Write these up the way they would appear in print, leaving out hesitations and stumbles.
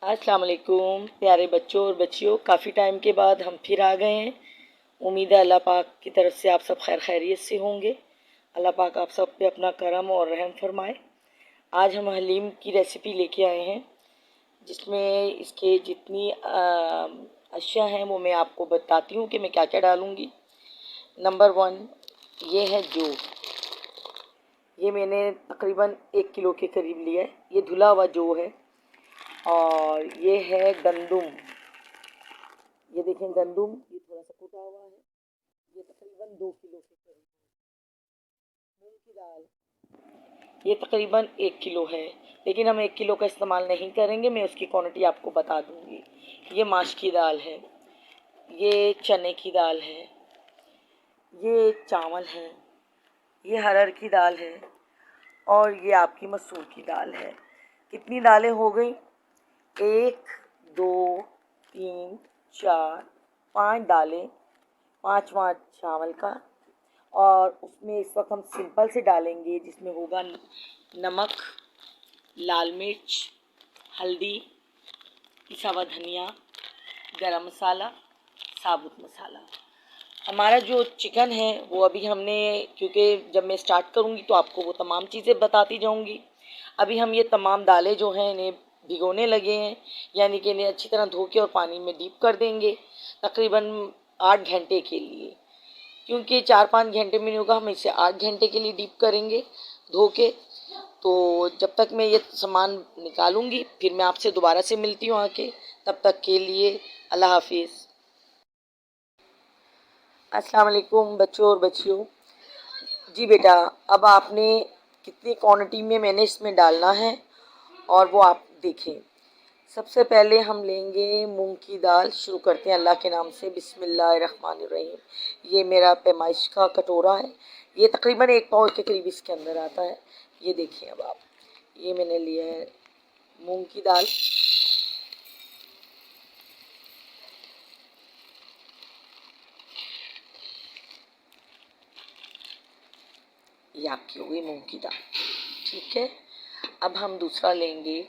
अस्सलाम वालेकुम प्यारे बच्चों और बच्चियों, काफ़ी टाइम के बाद हम फिर आ गए हैं। उम्मीद है अल्लाह पाक की तरफ से आप सब खैर खैरियत से होंगे। अल्लाह पाक आप सब पे अपना करम और रहम फरमाए। आज हम हलीम की रेसिपी लेके आए हैं, जिसमें इसके जितनी अशिया हैं वो मैं आपको बताती हूँ कि मैं क्या क्या डालूँगी। नंबर 1, ये है जौ। ये मैंने तकरीबन 1 किलो के करीब लिया है। ये धुला हुआ जौ है। और ये है गंदुम। ये देखें गंदुम, ये थोड़ा सा कुटा हुआ है। ये तकरीबन 2 किलो के करीब। मूंग की दाल, ये तकरीबन 1 किलो है, लेकिन हम 1 किलो का इस्तेमाल नहीं करेंगे। मैं उसकी क्वांटिटी आपको बता दूंगी। ये माश की दाल है, ये चने की दाल है, ये चावल है, ये हरर की दाल है, और ये आपकी मसूर की दाल है। कितनी दालें हो गई? 1, 2, 3, 4, 5 दालें, 5 चावल का। और उसमें इस वक्त हम सिंपल से डालेंगे, जिसमें होगा नमक, लाल मिर्च, हल्दी, पिसा हुआ धनिया, गरम मसाला, साबुत मसाला। हमारा जो चिकन है वो अभी हमने, क्योंकि जब मैं स्टार्ट करूँगी तो आपको वो तमाम चीज़ें बताती जाऊँगी। अभी हम ये तमाम दालें जो हैं इन्हें भिगोने लगे हैं, यानी कि इन्हें अच्छी तरह धो के और पानी में डीप कर देंगे तकरीबन 8 घंटे के लिए। क्योंकि 4-5 घंटे में नहीं होगा, हम इसे 8 घंटे के लिए डीप करेंगे धो के। तो जब तक मैं ये सामान निकालूंगी फिर मैं आपसे दोबारा से मिलती हूँ आके। तब तक के लिए अल्लाह हाफिज़। अस्सलाम वालेकुम बच्चों और बच्चियों। जी बेटा, अब आपने कितनी क्वांटिटी में मैंने इसमें डालना है और वो आप देखें। सबसे पहले हम लेंगे मूंग की दाल। शुरू करते हैं अल्लाह के नाम से, बिस्मिल्लाहिर्रहमानिर्रहीम। ये मेरा पैमाइश का कटोरा है। ये तकरीबन 1 पाव के करीब इसके अंदर आता है। ये देखिए अब आप, ये मैंने लिया है मूंग की दाल। ये आपकी हो गई मूंग की दाल, ठीक है। अब हम दूसरा लेंगे,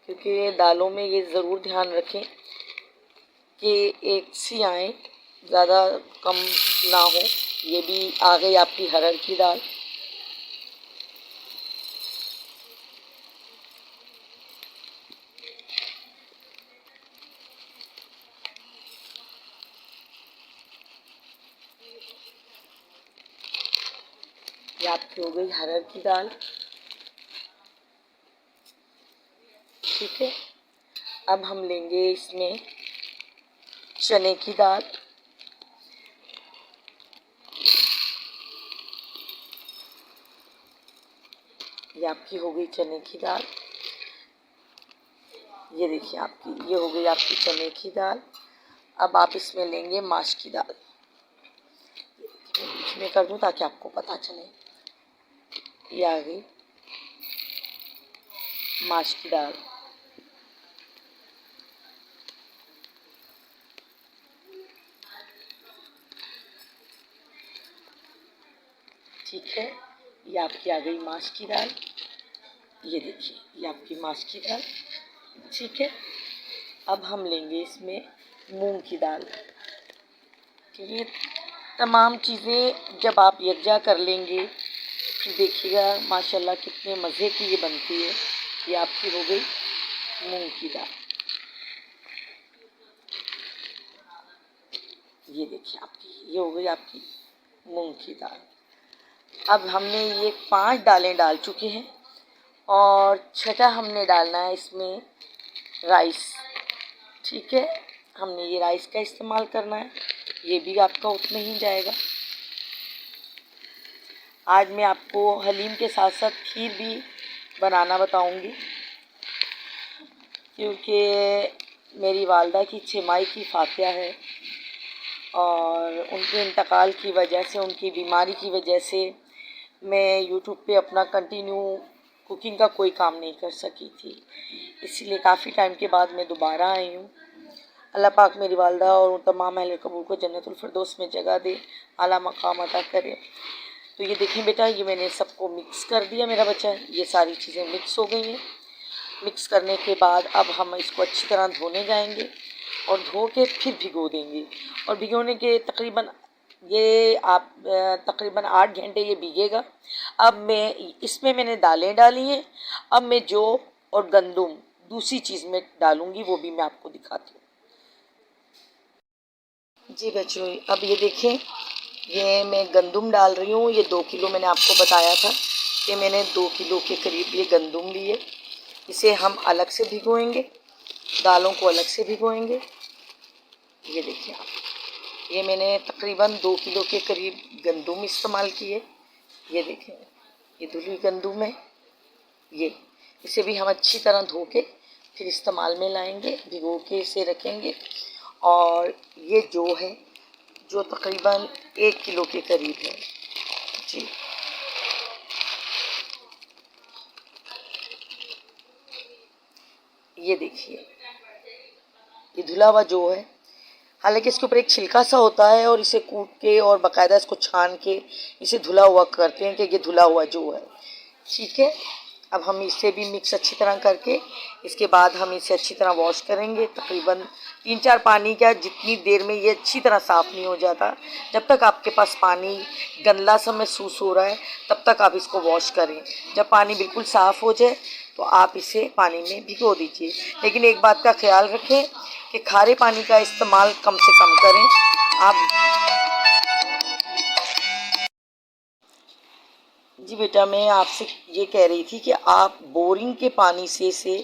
क्योंकि दालों में ये ज़रूर ध्यान रखें कि एक सी आए, ज़्यादा कम ना हो। ये भी आ गई आपकी हरड़ की दाल। ये आपकी हो गई हरड़ की दाल, ठीक है। अब हम लेंगे इसमें चने की दाल। ये आपकी हो गई चने की दाल। ये देखिए आपकी, ये हो गई आपकी चने की दाल। अब आप इसमें लेंगे माश की दाल। बीच में कर दूं ताकि आपको पता चले। ये आ गई माश की दाल। ठीक है, ये आपकी आ गई माश की दाल। ये देखिए, ये आपकी माश की दाल, ठीक है। अब हम लेंगे इसमें मूंग की दाल। ये तमाम चीज़ें जब आप यकजा कर लेंगे फिर देखिएगा माशाल्लाह कितने मज़े की ये बनती है। ये आपकी हो गई मूंग की दाल। ये देखिए आपकी, ये हो गई आपकी मूंग की दाल। अब हमने ये 5 दालें डाल चुके हैं और छठा हमने डालना है इसमें राइस, ठीक है। हमने ये राइस का इस्तेमाल करना है। ये भी आपका उतना ही जाएगा। आज मैं आपको हलीम के साथ साथ खीर भी बनाना बताऊंगी, क्योंकि मेरी वालदा की छमाई की फातिया है और उनके इंतकाल की वजह से, उनकी बीमारी की वजह से मैं यूट्यूब पे अपना कंटिन्यू कुकिंग का कोई काम नहीं कर सकी थी। इसीलिए काफ़ी टाइम के बाद मैं दोबारा आई हूँ। अल्लाह पाक मेरी वालदा और उन तमाम अहले कबूल को जन्नतुल फिरदौस में जगह दे, आला मकाम अता करे। तो ये देखें बेटा, ये मैंने सबको मिक्स कर दिया। मेरा बच्चा, ये सारी चीज़ें मिक्स हो गई हैं। मिक्स करने के बाद अब हम इसको अच्छी तरह धोने जाएंगे और धो के फिर भिगो देंगे। और भिगोने के तकरीबन ये आप तकरीबन 8 घंटे ये भीगेगा। अब मैं इसमें मैंने दालें डाली हैं। अब मैं जौ और गंदुम दूसरी चीज़ में डालूंगी, वो भी मैं आपको दिखाती हूँ। जी बच्चों, अब ये देखें, ये मैं गंदुम डाल रही हूँ। ये 2 किलो मैंने आपको बताया था कि मैंने 2 किलो के करीब ये गंदुम लिए। इसे हम अलग से भिगोएंगे, दालों को अलग से भिगोएंगे। ये देखिए आप, ये मैंने तकरीबन 2 किलो के करीब गंदुम इस्तेमाल किए। ये देखें, ये धुली गंदुम है। ये इसे भी हम अच्छी तरह धो के फिर इस्तेमाल में लाएंगे, भिगो के इसे रखेंगे। और ये जो है, जो तकरीबन 1 किलो के करीब है। जी, ये देखिए, ये धुला हुआ जो है, हालांकि इसके ऊपर एक छिलका सा होता है और इसे कूट के और बाकायदा इसको छान के इसे धुला हुआ करते हैं कि ये धुला हुआ जो है। ठीक है, अब हम इसे भी मिक्स अच्छी तरह करके इसके बाद हम इसे अच्छी तरह वॉश करेंगे। तकरीबन 3-4 पानी का, जितनी देर में ये अच्छी तरह साफ़ नहीं हो जाता, जब तक आपके पास पानी गंदला सा महसूस हो रहा है तब तक आप इसको वॉश करें। जब पानी बिल्कुल साफ़ हो जाए तो आप इसे पानी में भिगो दीजिए। लेकिन एक बात का ख्याल रखें कि खारे पानी का इस्तेमाल कम से कम करें। आप जी बेटा, मैं आपसे ये कह रही थी कि आप बोरिंग के पानी से इसे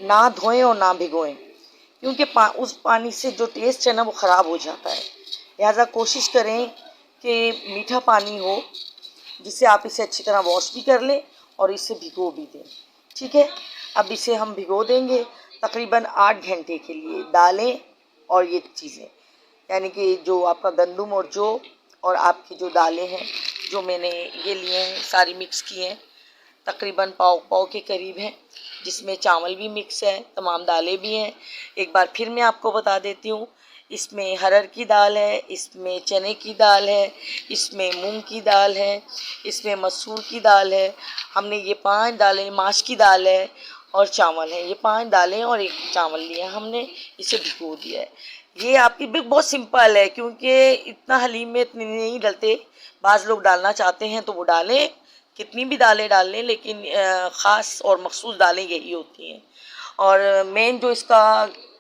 ना धोएं और ना भिगोएं, क्योंकि उस पानी से जो टेस्ट है ना वो ख़राब हो जाता है। लिहाजा कोशिश करें कि मीठा पानी हो जिससे आप इसे अच्छी तरह वॉश भी कर लें और इसे भिगो भी दें। ठीक है, अब इसे हम भिगो देंगे तकरीबन 8 घंटे के लिए, दालें और ये चीज़ें, यानी कि जो आपका गंदुम और जौ और आपकी जो दालें हैं जो मैंने ये लिए हैं, सारी मिक्स की हैं, तकरीबन पाव पाव के करीब हैं, जिसमें चावल भी मिक्स है, तमाम दालें भी हैं। एक बार फिर मैं आपको बता देती हूँ, इसमें हरर की दाल है, इसमें चने की दाल है, इसमें मूंग की दाल है, इसमें मसूर की दाल है। हमने ये 5 दालें, माश की दाल है और चावल है। ये 5 दालें और 1 चावल लिया हमने, इसे भिगो दिया है। ये आपकी भी बहुत सिंपल है, क्योंकि इतना हलीम में इतने नहीं डलते। बाज़ लोग डालना चाहते हैं तो वो डालें, कितनी भी दालें डाल लें, लेकिन ख़ास और मखसूस दालें यही होती हैं। और मेन जो इसका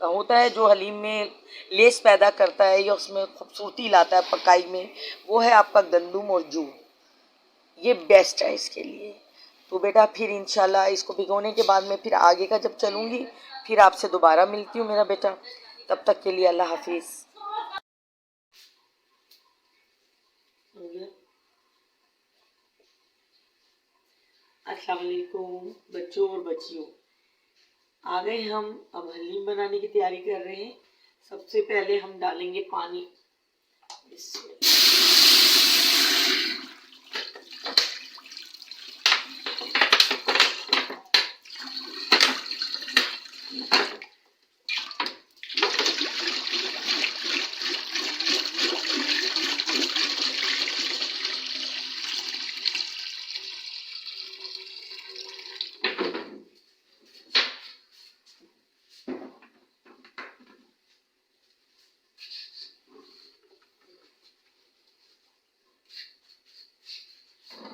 होता है, जो हलीम में लेस पैदा करता है या उसमें खूबसूरती लाता है पकाई में, वो है आपका गंदुम और जौ। ये बेस्ट है इसके लिए। तो बेटा फिर इंशाल्लाह इसको भिगोने के बाद में फिर आगे का जब चलूँगी फिर आपसे दोबारा मिलती हूँ मेरा बेटा। तब तक के लिए अल्लाह हाफिज़। अस्सलाम वालेकुम बच्चों और बच्चियों, आ गए हम। अब हलीम बनाने की तैयारी कर रहे हैं। सबसे पहले हम डालेंगे पानी।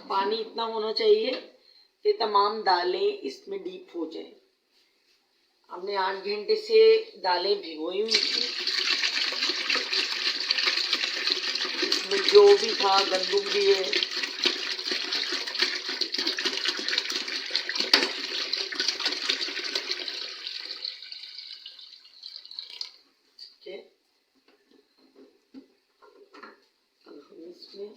पानी इतना होना चाहिए कि तमाम दालें इसमें डीप हो जाए। हमने 8 घंटे से दालें भिगोई हुई थी। इसमें जो भी था, गंदुम भी है। ठीक है, अब हम इसमें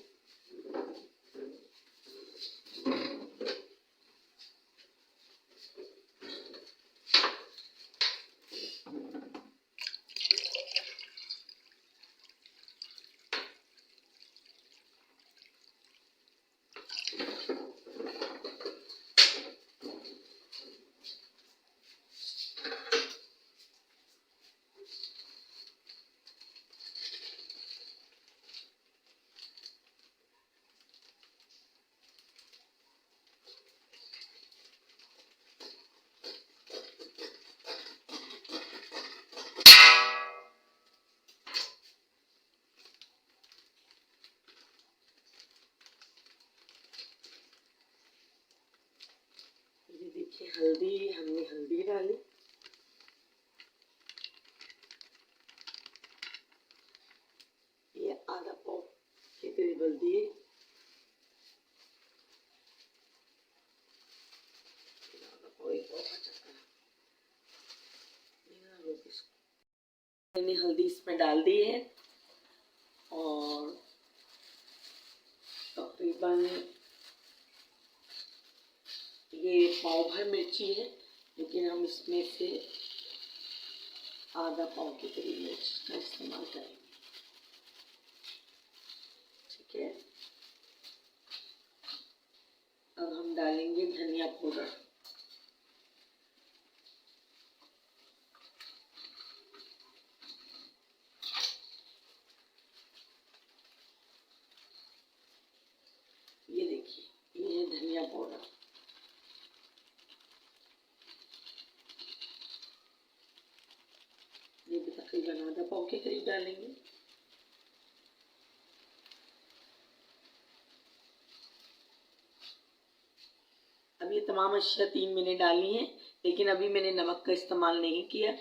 देखिए हल्दी, हमने हल्दी डाली, ये आधा पाव के करीब हल्दी है, मैंने हल्दी इसमें डाल दी है और तकरीबन ये पाव भर मिर्ची है, लेकिन हम इसमें से आधा पाव के करीब मिर्च का इस्तेमाल करेंगे। ठीक है, अब हम डालेंगे धनिया पाउडर। ये देखिए, ये है धनिया पाउडर। ये भी तकरीबन आधा पाव के करीब डालेंगे। अब ये तमाम अशिया 3 मैंने डाली हैं, लेकिन अभी मैंने नमक का इस्तेमाल नहीं किया,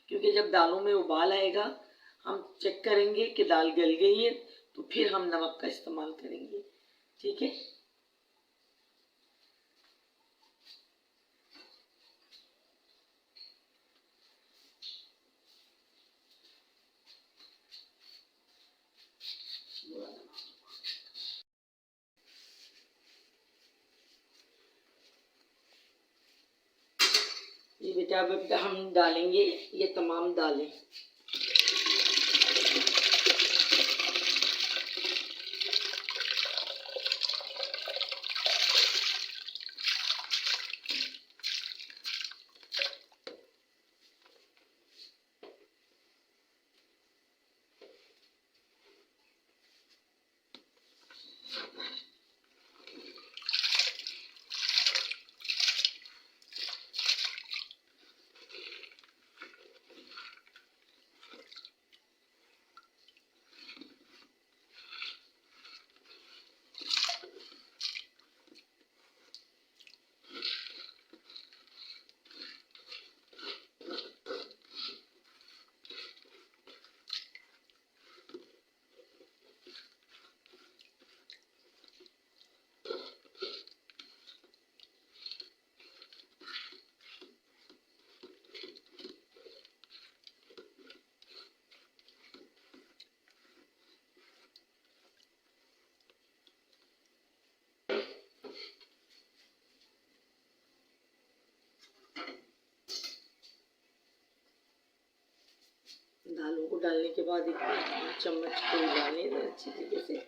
क्योंकि जब दालों में उबाल आएगा हम चेक करेंगे कि दाल गल गई है, तो फिर हम नमक का इस्तेमाल करेंगे। ठीक है, ये बेटा अब हम डालेंगे ये तमाम दालें। दालों को डालने के बाद एक चम्मच को डालें अच्छी तरीके से।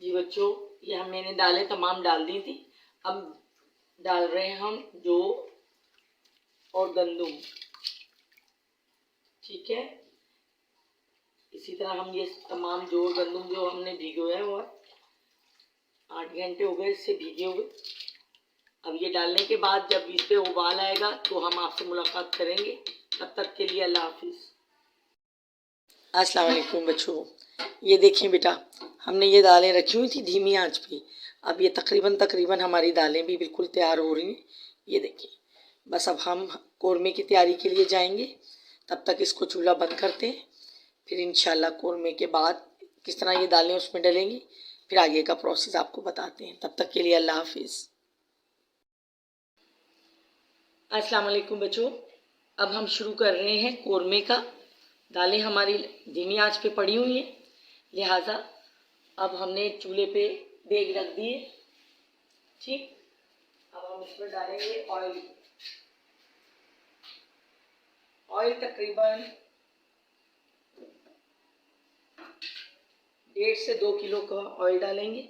जी बच्चों, यह मैंने दालें तमाम डाल दी थी। अब डाल रहे हैं हम जौ और गंदुम। ठीक है, इसी तरह हम ये तमाम जौ और गंदुम जो हमने भिगोया हुआ 8 घंटे हो गए इससे भीगे हुए। अब ये डालने के बाद जब इस पे उबाल आएगा तो हम आपसे मुलाकात करेंगे। तब तक के लिए अल्लाह हाफिज़। अस्सलाम वालेकुम बच्चों, ये देखिए बेटा, हमने ये दालें रखी हुई थी धीमी आंच पे। अब ये तकरीबन हमारी दालें भी बिल्कुल तैयार हो रही हैं। ये देखिए, बस अब हम कौरमे की तैयारी के लिए जाएंगे। तब तक इसको चूल्हा बंद करते हैं, फिर इंशाल्लाह कौरमे के बाद किस तरह ये दालें उसमें डलेंगी, फिर आगे का प्रोसेस आपको बताते हैं। तब तक के लिए अल्लाह हाफिज़। अस्सलाम वालेकुम बच्चों, अब हम शुरू कर रहे हैं कौरमे का। दालें हमारी धीमी आंच पे पड़ी हुई हैं, लिहाजा अब हमने चूल्हे पे देग रख दिए। ठीक, अब हम इसमें डालेंगे ऑयल। ऑयल तकरीबन 1.5 से 2 किलो का ऑयल डालेंगे।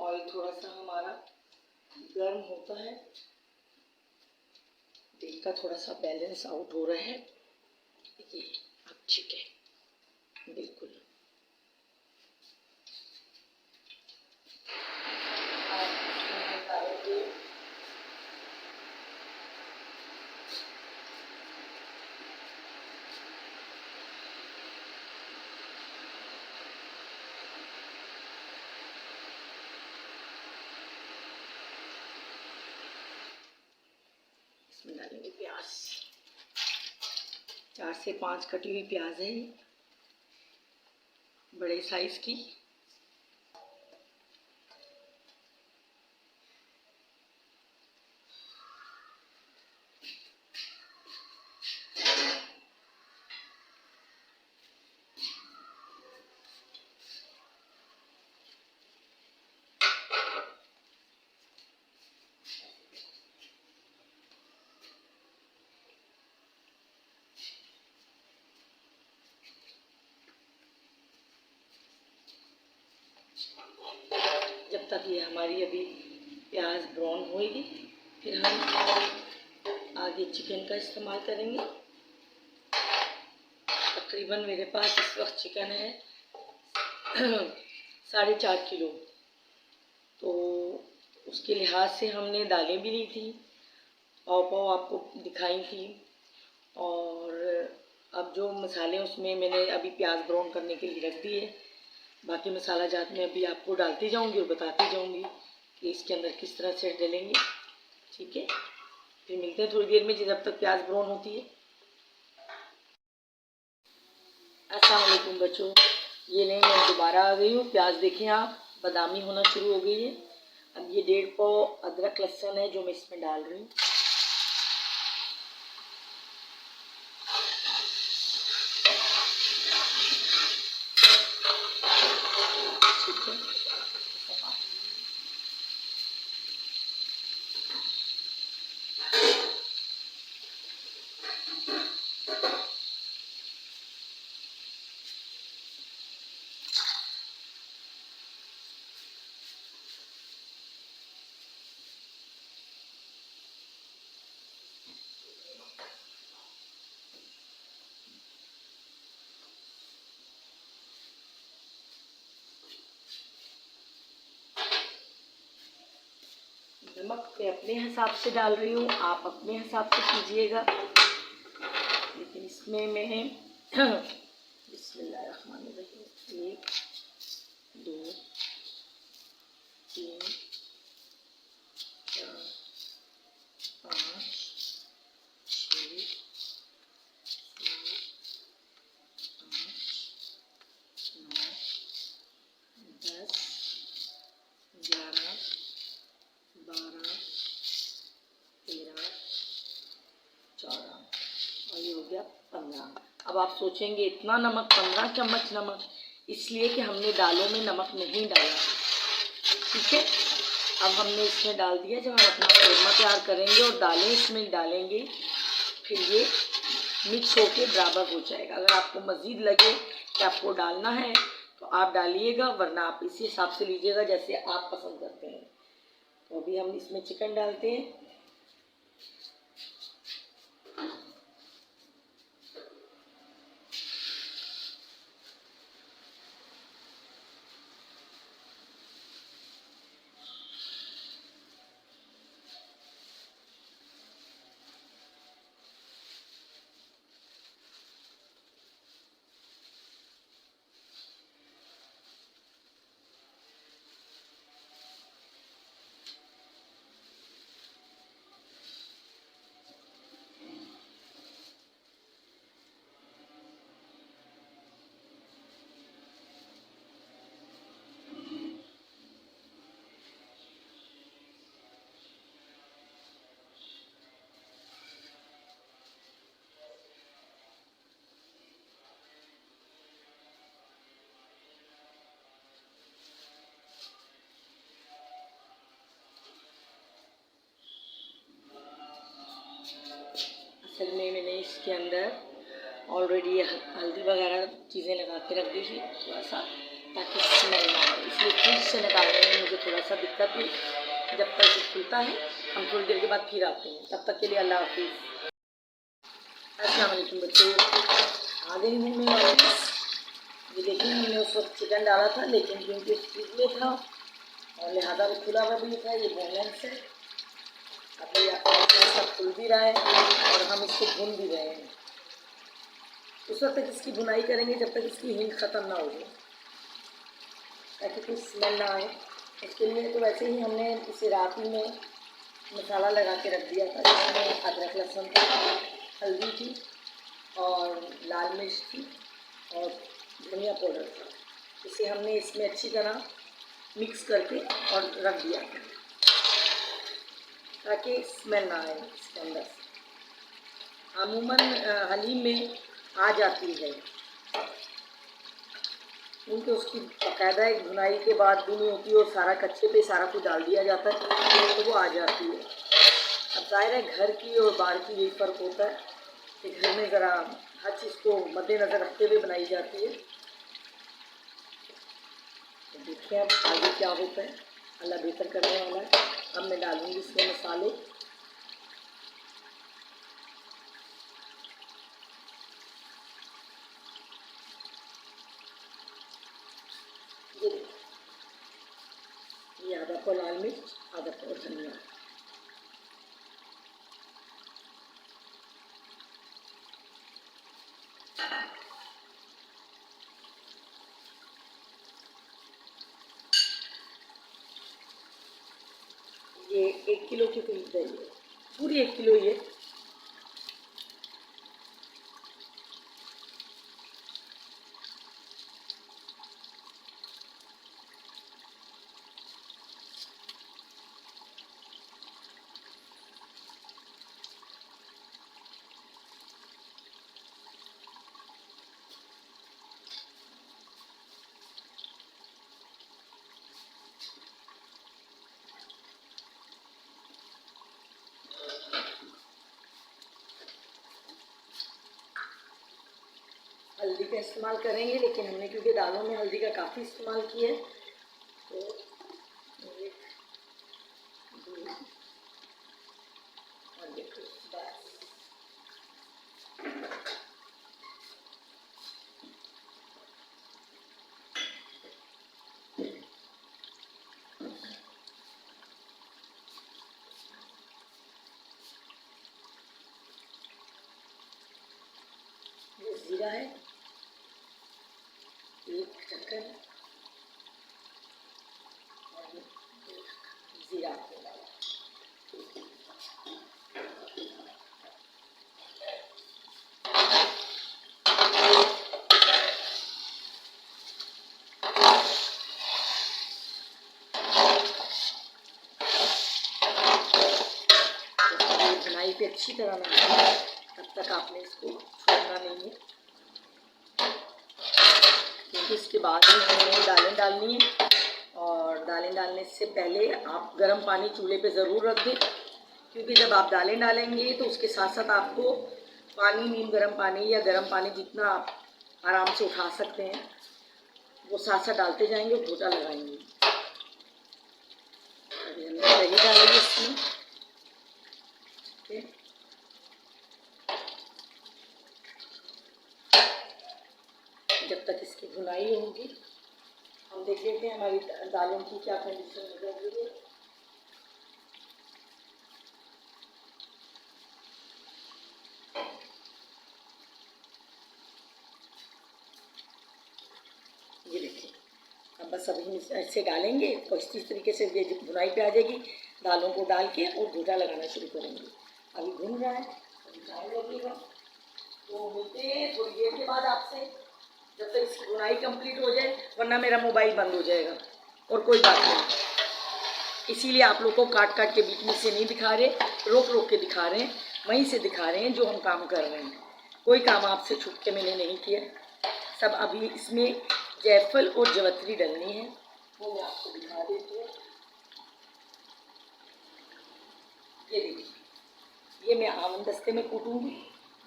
ऑयल थोड़ा सा हमारा गर्म होता है, तेल का थोड़ा सा बैलेंस आउट हो रहा है। ये अब चिकन बिल्कुल इसमें डालेंगे प्याज। 4 से 5 कटी हुई प्याज है, बड़े साइज की। जब तक ये हमारी अभी प्याज ब्राउन होएगी, फिर हम आगे चिकन का इस्तेमाल करेंगे। तकरीबन मेरे पास इस वक्त चिकन है 4.5 किलो, तो उसके लिहाज से हमने दालें भी ली थी, पाव पाव आपको दिखाई थी। और अब जो मसाले उसमें मैंने अभी प्याज ब्राउन करने के लिए रख दिए। बाकी मसाला जात में अभी आपको डालती जाऊंगी और बताती जाऊंगी कि इसके अंदर किस तरह से डालेंगे। ठीक है, फिर मिलते हैं थोड़ी देर में जब तक प्याज ब्राउन होती है। अस्सलाम वालेकुम बच्चों, ये नहीं मैं दोबारा आ गई हूँ। प्याज देखें आप, बादामी होना शुरू हो गई है। अब ये 1.5 पाव अदरक लहसुन है जो मैं इसमें डाल रही हूँ। ठीक है, नमक मैं अपने हिसाब से डाल रही हूँ, आप अपने हिसाब से कीजिएगा। लेकिन इसमें मैं बिस्मिल्लाहिर्रहमानिर्रहीम 1 2 3 4 5 6 7 8 9 10 11 12 13 14 और ये हो गया 15। अब आप सोचेंगे इतना नमक, 15 चम्मच नमक, इसलिए कि हमने दालों में नमक नहीं डाला। ठीक है, अब हमने इसमें डाल दिया। जब हम अपना कोरमा तैयार करेंगे और दालें इसमें डालेंगे, फिर ये मिक्स होके बराबर हो जाएगा। अगर आपको मज़ीद लगे कि आपको डालना है तो आप डालिएगा, वरना आप इसी हिसाब से लीजिएगा जैसे आप पसंद करते हैं। तो अभी हम इसमें चिकन डालते हैं। असल में मैंने इसके अंदर ऑलरेडी हल्दी वगैरह चीज़ें लगा के रख दी थी। थोड़ा सा ताकि स्मेल ना आए, इसलिए फ्रिज से निकालने में मुझे थोड़ा सा दिक्कत हुई। जब तक ये खुलता है हम थोड़ी देर के बाद फिर आते हैं, तब तक के लिए अल्लाह हाफिज़। अस्सलाम वालेकुम बच्चों, आ गई हूँ मैं वापस। ये देखिए मैंने उस वक्त चिकन डाला था, लेकिन क्योंकि फ्रिज में था और लिहाजा वो खुला हुआ भी था, ये बोनलेस है। अभी सब खुल भी रहा है और हम इसको भून भी रहे हैं। उस वक्त तक इसकी बुनाई करेंगे जब तक इसकी हींग ख़त्म ना हो जाए, ताकि कोई स्मेल ना आए। इसके लिए तो वैसे ही हमने इसे रात ही में मसाला लगा के रख दिया था, जिसमें अदरक लहसुन था, हल्दी थी और लाल मिर्च थी और धनिया पाउडर था। इसे हमने इसमें अच्छी तरह मिक्स करके और रख दिया था ताकि स्मेल ना आए इसके अंदर से। अमूमन हलीम में आ जाती है, क्योंकि उसकी बाकायदा एक भुनाई के बाद भी नहीं होती और सारा कच्चे पे सारा कुछ डाल दिया जाता है तो वो आ जाती है। अब जाहिर है घर की और बाहर की यही फ़र्क होता है कि घर में ज़रा हर चीज़ को मद्देनज़र रखते हुए बनाई जाती है। तो देखिए अब आगे क्या होता है, अल्लाह बेहतर करने वाला है। अब मैं डालूँगी इसमें मसाले। ये आधा पाव लाल मिर्च, आधा पाव धनिया। ये 1 किलो की करीब है, ये पूरी 1 किलो ये। हल्दी का इस्तेमाल करेंगे, लेकिन हमने क्योंकि दालों में हल्दी का काफ़ी इस्तेमाल किया है तो 1 2 और देखो बस। ये ज़ीरा है, 1 ढक्कन और ज़ीरा को डाला। बुनाई पे अच्छी तरह लगाना है, तब तक आपने इसको छोड़ना नहीं है, क्योंकि इसके बाद ही हमें दालें डालनी है। और दालें डालने से पहले आप गर्म पानी चूल्हे पे ज़रूर रख दें, क्योंकि जब आप दालें डालेंगे तो उसके साथ साथ आपको पानी, नीम गर्म पानी या गर्म पानी जितना आप आराम से उठा सकते हैं वो साथ साथ डालते जाएंगे और घोटा लगाएंगे। अभी हमने दही डालेंगे इसमें, ठीक है। जब तक इसकी भुनाई होगी हम देख लेते हैं हमारी दालों की क्या कंडीशन हो रही है। ये देखिए, अब बस अभी ऐसे डालेंगे और इस तरीके से ये भुनाई पे आ जाएगी। दालों को डाल के और घोटा लगाना शुरू करेंगे। अभी भुन रहा है, अभी टाइम लगेगा, तो मिलते हैं थोड़ी देर के बाद आपसे, जब तक इसकी बुनाई कंप्लीट हो जाए, वरना मेरा मोबाइल बंद हो जाएगा। और कोई बात नहीं, इसीलिए आप लोग को काट काट के बीच में से नहीं दिखा रहे, रोक रोक के दिखा रहे हैं, वहीं से दिखा रहे हैं जो हम काम कर रहे हैं। कोई काम आपसे छुप के मैंने नहीं किया। सब अभी इसमें जायफल और जवैत्री डालनी है, वो मैं आपको दिखा देती हूँ। ये देखिए, ये मैं आमन दस्ते में कूटूँगी,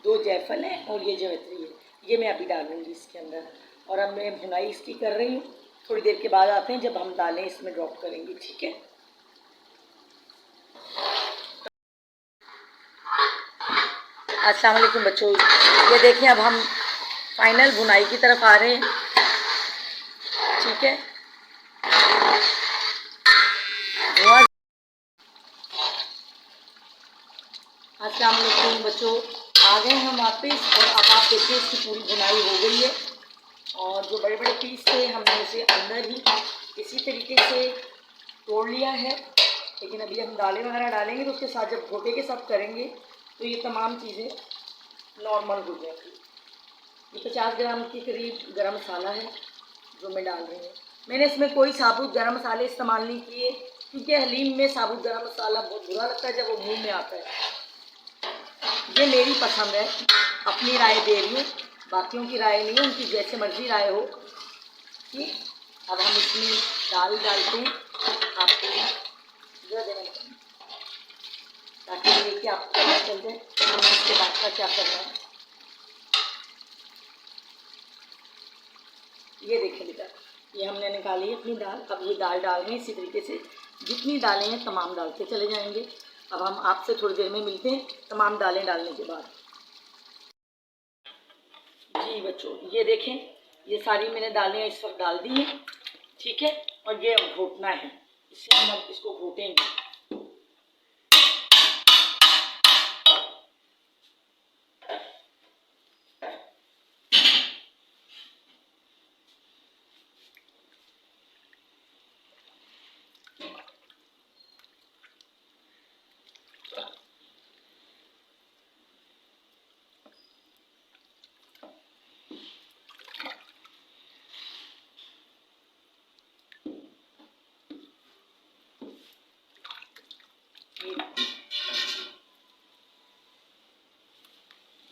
2 जायफल है और ये जवैत्री है, ये मैं अभी डालूँगी इसके अंदर। और अब मैं भुनाई इसकी कर रही हूँ थोड़ी देर के बाद आते हैं जब हम दालें इसमें ड्रॉप करेंगे, ठीक है। अस्सलाम वालेकुम बच्चों, ये देखिए अब हम फाइनल भुनाई की तरफ आ रहे हैं, ठीक है। अस्सलाम वालेकुम बच्चों, आ गए हम वापस और अब आप देखिए इसकी पूरी भुनाई हो गई है और जो बड़े बड़े पीस थे हमने उसे अंदर ही इसी तरीके से तोड़ लिया है। लेकिन अभी हम दालें वगैरह डालेंगे तो उसके साथ जब घोटे के साथ करेंगे तो ये तमाम चीज़ें नॉर्मल हो जाएगी। ये 50 ग्राम के करीब गरम मसाला है जो मैं डाल रही हूँ। मैंने इसमें कोई साबुत गरम मसाले इस्तेमाल नहीं किए क्योंकि हलीम में साबुत गरम मसाला बहुत बुरा लगता है जब वो मुंह में आता है। ये मेरी पसंद है, अपनी राय दे रही हूँ, बाकियों की राय नहीं है, उनकी जैसे मर्जी राय हो। ठीक, अब हम इसमें दाल डालते हैं, आपको ताकि देखिए आपको पता चल जाए हमें इसके बाद का क्या करना है। ये देखिए बेटा, ये हमने निकाली है अपनी दाल। अब ये दाल डाल रहे हैं इसी तरीके से, जितनी दालें हैं तमाम डालते चले जाएंगे। अब हम आपसे थोड़ी देर में मिलते हैं तमाम दालें डालने के बाद। जी बच्चों, ये देखें, ये सारी मैंने दालें इस वक्त डाल दी हैं, ठीक है। और ये अब घोटना है, इससे हम अब इसको घोटेंगे।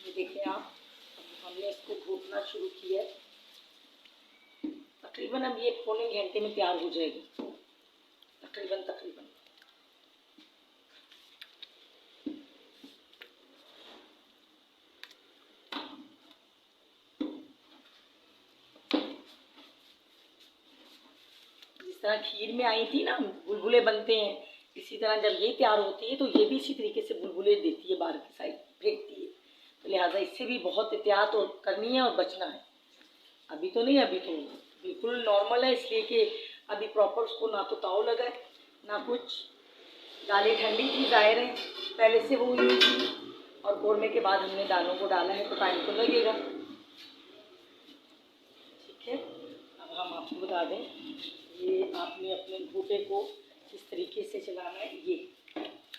ये देखिए आप, हमने इसको घोटना शुरू किया है। तकरीबन अब ये पौने घंटे में तैयार हो जाएगी, तकरीबन। जिस तरह खीर में आई थी ना बुलबुले बनते हैं, इसी तरह जब ये तैयार होती है तो ये भी इसी तरीके से बुलबुले देती है, बाहर की साइड फेंकती है। तो लिहाजा इससे भी बहुत एहतियात और करनी है और बचना है। अभी तो नहीं, अभी तो बिल्कुल नॉर्मल है, इसलिए कि अभी प्रॉपर उसको ना तो ताव लगा है ना कुछ। दालें ठंडी थी, जाहिर है पहले से वो हुई थी, और कौरमे के बाद हमने दालों को डाला है तो टाइम तो लगेगा, ठीक है। अब हम आपको बता दें, ये आपने अपने घोटे को किस तरीके से चलाना है, ये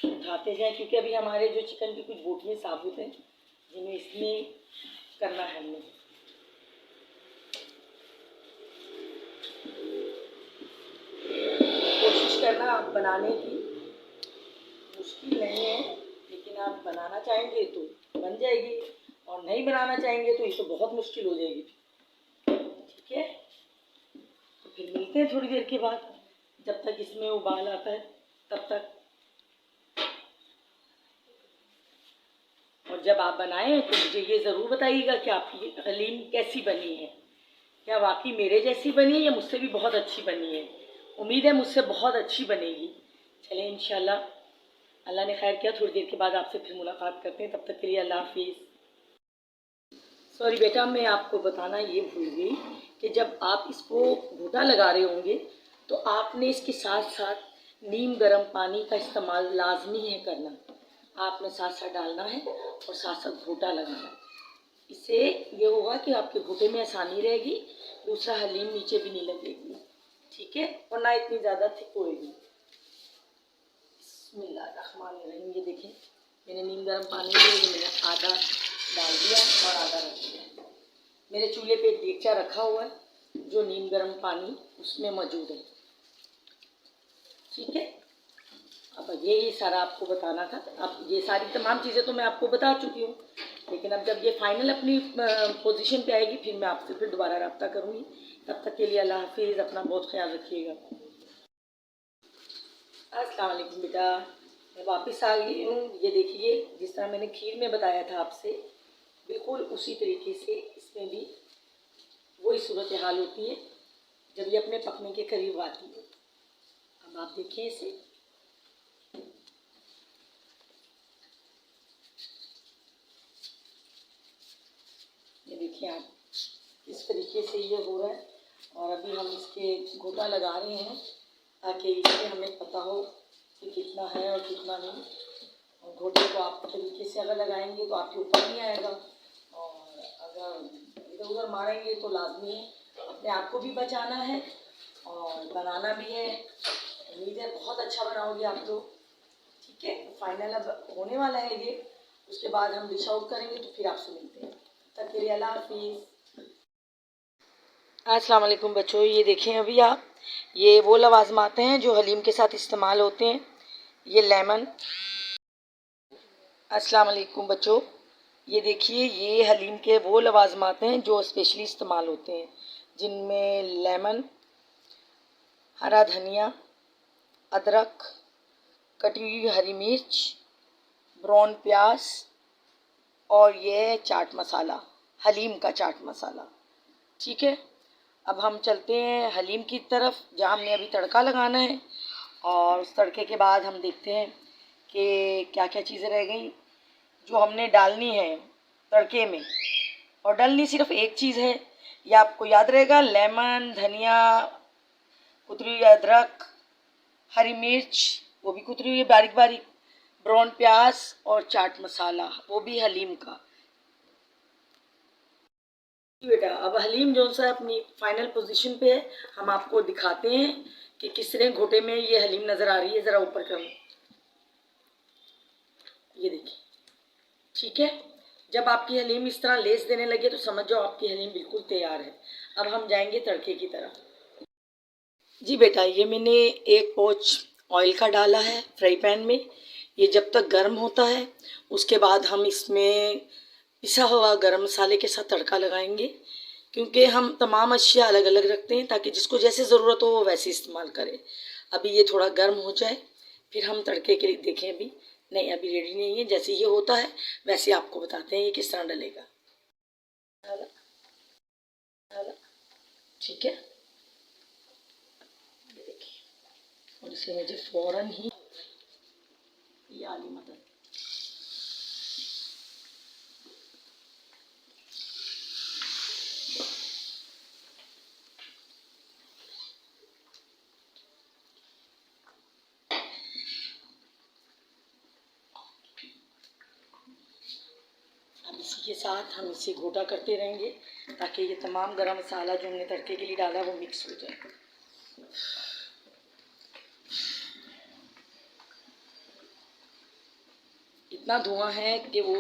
उठाते जाएं क्योंकि अभी हमारे जो चिकन की कुछ बोटियाँ साबुत हैं जिन्हें इसमें करना है। हमने कोशिश करना आप बनाने की, मुश्किल नहीं है, लेकिन आप बनाना चाहेंगे तो बन जाएगी और नहीं बनाना चाहेंगे तो ये तो बहुत मुश्किल हो जाएगी, ठीक है। तो फिर मिलते हैं थोड़ी देर के बाद, जब तक इसमें उबाल आता है तब तक। और जब आप बनाएं तो मुझे ये ज़रूर बताइएगा कि आपकी ये हलीम कैसी बनी है, क्या वाकई मेरे जैसी बनी है या मुझसे भी बहुत अच्छी बनी है। उम्मीद है मुझसे बहुत अच्छी बनेगी। चलें इंशाल्लाह, अल्लाह ने खैर किया, थोड़ी देर के बाद आपसे फिर मुलाकात करते हैं, तब तक के लिए अल्लाह हाफिज़। सॉरी बेटा, मैं आपको बताना ये भूल गई कि जब आप इसको घोटा लगा रहे होंगे तो आपने इसके साथ साथ नीम गर्म पानी का इस्तेमाल लाजमी है करना। आपने साथ साथ डालना है और साथ साथ घोटा लगाना है। इससे ये होगा कि आपके घोटे में आसानी रहेगी, दूसरा हलीम नीचे भी नहीं लगेगी, ठीक है, और ना इतनी ज़्यादा थिक होएगी। बिस्मिल्लाहिर्रहमानिर्रहीम। ये देखें, मैंने नीम गर्म पानी में ये मैंने आधा डाल दिया और आधा रख दिया। मेरे चूल्हे पे एक देगचा रखा हुआ है जो नीम गर्म पानी उसमें मौजूद है, ठीक है। अब यही सारा आपको बताना था। अब ये सारी तमाम चीज़ें तो मैं आपको बता चुकी हूँ, लेकिन अब जब ये फाइनल अपनी पोजीशन पे आएगी फिर मैं आपसे फिर दोबारा रब्ता करूँगी। तब तक के लिए अल्लाह हाफिज़, अपना बहुत ख्याल रखिएगा। अस्सलाम वालेकुम बेटा, मैं वापस आ गई हूँ। ये देखिए, जिस तरह मैंने खीर में बताया था आपसे, बिल्कुल उसी तरीके से इसमें भी वही सूरत हाल होती है। जब ये अपने पकने के करीब आती है। अब आप देखें इसे, ये देखिए आप, इस तरीके से ये हो रहा है। और अभी हम इसके गोटा लगा रहे हैं ताकि इससे हमें पता हो कि कितना है और कितना नहीं। और घोटे को आप तरीके से अगर लगाएंगे तो आपके ऊपर नहीं आएगा, और अगर इधर उधर मारेंगे तो लाजमी है अपने आप को भी बचाना है और बनाना भी है। उम्मीद है बहुत अच्छा बनाओगे आप लोग। ठीक है, फाइनल अब होने वाला है ये, उसके बाद हम डिश आउट करेंगे तो फिर आपसे मिलते हैं। तब के लिए अल्लाह हाफिज़। अस्सलाम वालेकुम बच्चों, ये देखें अभी आप, ये वो लवाज़माते हैं जो हलीम के साथ इस्तेमाल होते हैं। ये लेमन। अस्सलाम वालेकुम बच्चों, ये देखिए ये हलीम के वो लवाज़मात हैं जो स्पेशली इस्तेमाल होते हैं, जिनमें लेमन, हरा धनिया, अदरक, कटी हुई हरी मिर्च, ब्राउन प्याज और ये चाट मसाला, हलीम का चाट मसाला। ठीक है, अब हम चलते हैं हलीम की तरफ जहाँ हमने अभी तड़का लगाना है, और उस तड़के के बाद हम देखते हैं कि क्या क्या चीज़ें रह गई जो हमने डालनी है तड़के में। और डालनी सिर्फ एक चीज़ है, ये आपको याद रहेगा, लेमन, धनिया, कुतरी हुई अदरक, हरी मिर्च वो भी कुतरी हुई बारीक बारीक, ब्राउन प्याज और चाट मसाला वो भी हलीम का। बेटा अब हलीम जो सा अपनी फाइनल पोजीशन पे है, हम आपको दिखाते हैं कि किस तरह घोटे में ये हलीम नज़र आ रही है। ज़रा ऊपर करो, ये देखिए। ठीक है, जब आपकी हलीम इस तरह लेस देने लगे तो समझ जाओ आपकी हलीम बिल्कुल तैयार है। अब हम जाएंगे तड़के की तरफ। जी बेटा, ये मैंने एक पोंच ऑयल का डाला है फ्राई पैन में। ये जब तक गर्म होता है उसके बाद हम इसमें पिसा हुआ गरम मसाले के साथ तड़का लगाएंगे, क्योंकि हम तमाम अशिया अलग अलग रखते हैं ताकि जिसको जैसे ज़रूरत हो वो वैसे इस्तेमाल करे। अभी ये थोड़ा गर्म हो जाए फिर हम तड़के के लिए देखें। अभी नहीं, अभी रेडी नहीं है। जैसे ये होता है वैसे आपको बताते हैं ये किस तरह डलेगा। ठीक है, ये देखिए, और इसे मुझे फ़ौरन ही ये आली मदद। अब इसी के साथ हम इसे घोटा करते रहेंगे ताकि ये तमाम गरम मसाला जो हमने तड़के के लिए डाला वो मिक्स हो जाए। इतना धुआं है कि वो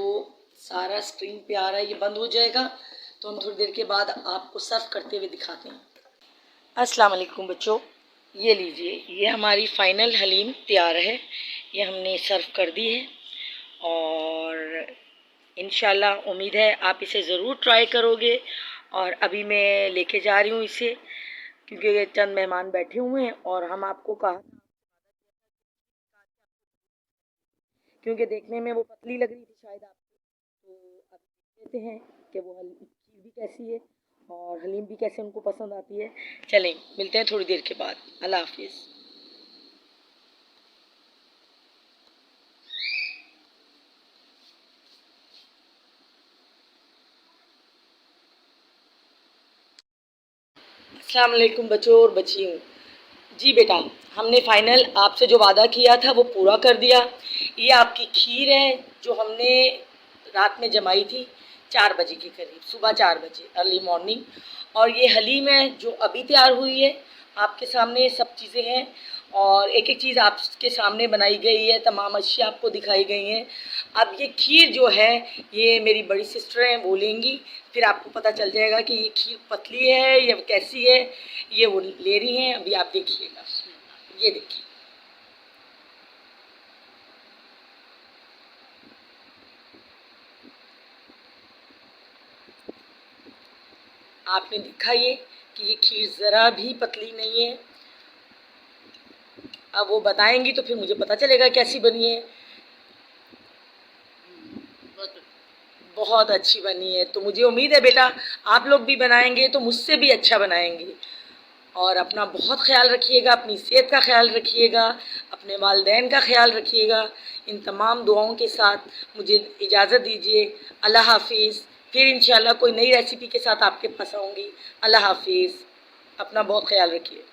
सारा स्क्रीन पे आ रहा है। ये बंद हो जाएगा तो हम थोड़ी देर के बाद आपको सर्व करते हुए दिखाते हैं। अस्सलाम वालेकुम बच्चों, ये लीजिए, ये हमारी फ़ाइनल हलीम तैयार है। ये हमने सर्व कर दी है और इंशाल्लाह उम्मीद है आप इसे ज़रूर ट्राई करोगे। और अभी मैं लेके जा रही हूँ इसे, क्योंकि चंद मेहमान बैठे हुए हैं और हम आपको कहा, क्योंकि देखने में वो पतली लग रही थी शायद आपको, तो अब देखते हैं कि वो खीर भी कैसी है और हलीम भी कैसे उनको पसंद आती है। चलें मिलते हैं थोड़ी देर के बाद। अल्लाह हाफिज़। अस्सलाम वालेकुम बच्चों और बच्चियों। जी बेटा, हमने फाइनल आपसे जो वादा किया था वो पूरा कर दिया। ये आपकी खीर है जो हमने रात में जमाई थी 4 बजे के करीब, सुबह 4 बजे अर्ली मॉर्निंग। और ये हलीम है जो अभी तैयार हुई है। आपके सामने सब चीज़ें हैं और एक एक चीज़ आपके सामने बनाई गई है, तमाम अशिया आपको दिखाई गई हैं। अब ये खीर जो है ये मेरी बड़ी सिस्टर हैं वो लेंगी, फिर आपको पता चल जाएगा कि ये खीर पतली है या कैसी है। ये वो ले रही हैं, अभी आप देखिएगा। ये देखिए, आपने देखा ये कि ये खीर ज़रा भी पतली नहीं है। अब वो बताएंगी तो फिर मुझे पता चलेगा कैसी बनी है। बहुत अच्छी बनी है, तो मुझे उम्मीद है बेटा आप लोग भी बनाएंगे तो मुझसे भी अच्छा बनाएंगे। और अपना बहुत ख्याल रखिएगा, अपनी सेहत का ख्याल रखिएगा, अपने वालिदैन का ख्याल रखिएगा। इन तमाम दुआओं के साथ मुझे इजाज़त दीजिए। अल्लाह हाफिज़। फिर इंशाल्लाह कोई नई रेसिपी के साथ आपके पास आऊँगी। अल्लाह हाफिज़। अपना बहुत ख्याल रखिए।